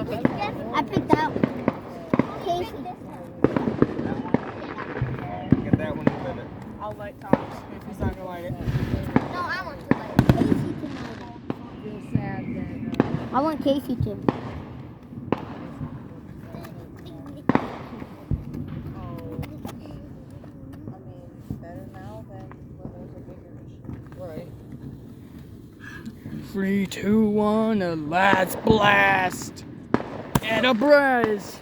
I picked out Casey. Get that one in a minute. I'll light Thomas if he's not gonna light it. No, I want to light it. Casey can light it. I feel sad that I want Casey to. better now than when there's a bigger issue. Right. 3, 2, 1, and let's blast! And a brace!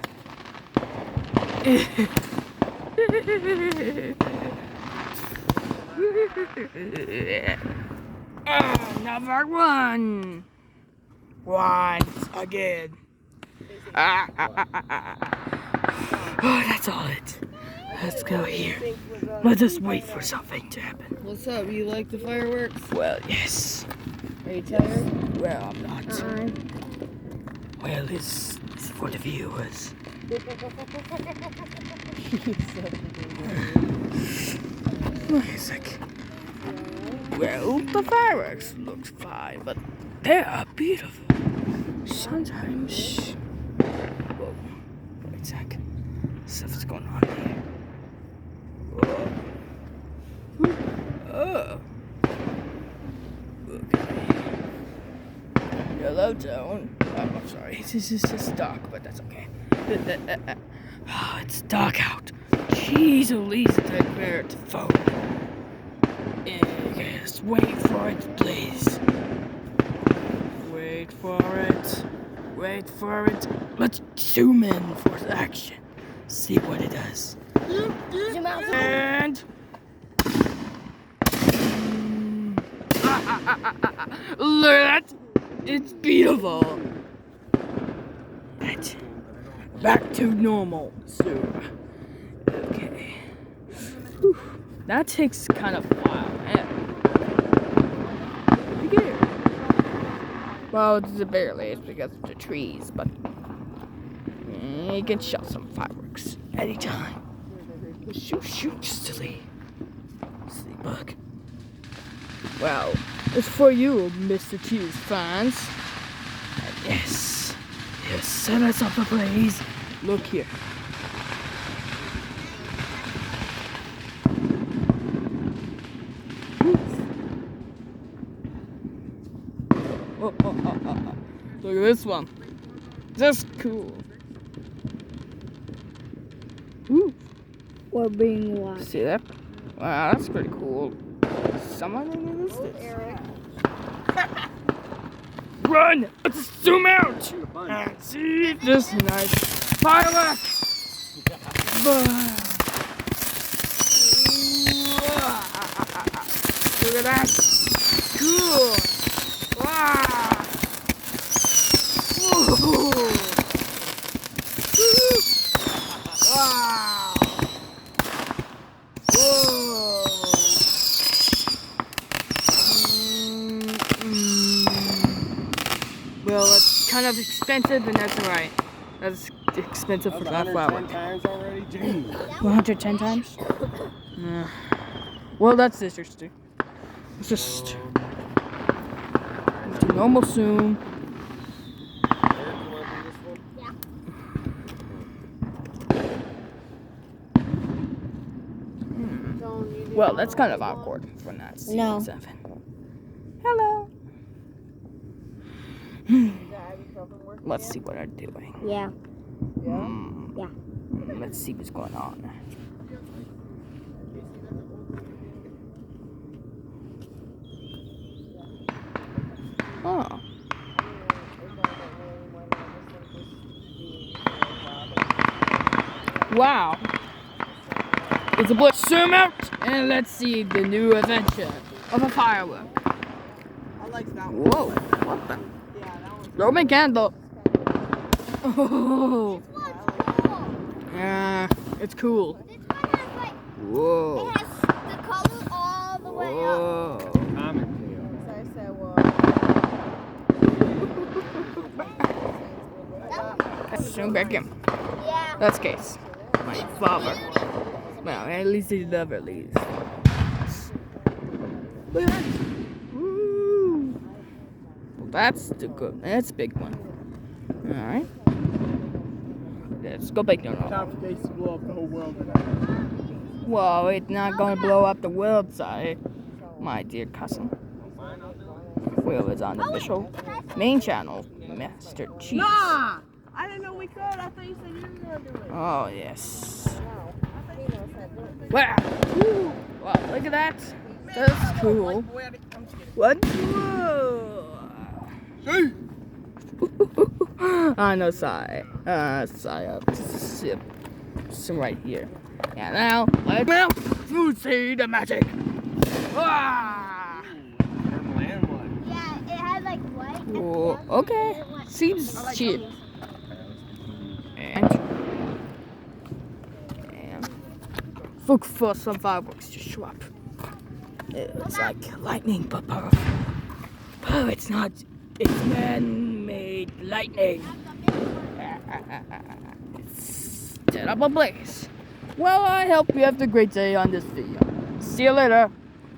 Another one! Once again. Oh, that's all it. Let's go here. Let us wait for something to happen. What's up? You like the fireworks? Well, yes. Are you tired? Well, I'm not. Well, it's for the viewers. Music. Well, the fireworks look fine, but they are beautiful. Sometimes. Whoa. Wait a sec. Stuff's going on here. Whoa. Oh. Okay. Hello, Joan. Oh, I'm sorry. This is just dark, but that's okay. Oh, it's dark out. Jeez, at least I better to phone. Yes, wait for it, please. Wait for it. Wait for it. Let's zoom in for the action. See what it does. Zoom out. And look at that. It's beautiful. Right. Back to normal soon. Okay. Whew. That takes kind of a while, man. Well, it's barely. It's because of the trees, but you can shot some fireworks anytime. Shoot, silly bug. Well, it's for you, Mr. Cheese fans. And yes, set us up ablaze. Look here. Oh. Look at this one. Just cool. Ooh. We're being watched. See that? Wow, that's pretty cool. Someone in this? Run! Let's zoom out and see this nice firework. Look at that. Cool. Wow. Whoa. Wow. Whoa. Well, it's kind of expensive, and that's alright. That's expensive for that flower. 110 times already, James. 110 times? Well, that's interesting. Let's just move to normal soon. Well, that's kind of awkward for not seeing No. 7. Hello. Let's see what I'm doing. Yeah. Yeah. Let's see what's going on. Oh. Wow. It's a blitz. Zoom out and let's see the new adventure of a firework. I like that one. Whoa. What the? Yeah, that one's Roman candle. Oh. This one's cool. Yeah, it's cool. This one has like, Whoa. it has the color all the way up. Whoa. Comic So I said, well, That one's Zoom back in. yeah. That's Case. My father. Well, at least he never leaves. Look at that. Woo. Well, that's the good. That's a big one. Alright. Let's go back down. Time for Gates to blow up the whole world tonight. Well, it's not going to blow up the world side, my dear cousin. Will is on the official main channel, Master Cheese. Nah! I didn't know we could. I thought you said you were going to do it. Oh, yes. No. I think Nino said do it. Wow. Woo. Wow, look at that. That's cool. What? On the side. Side up. Some right here. And now, let's see the magic. Ah! Yeah, it has like white. Ooh, okay. Seems cheap. And look for some fireworks to show up. It's like lightning, but powerful. Oh, it's not. It's man-made lightning. It's set up a blaze. Well, I hope you have a great day on this video. See you later.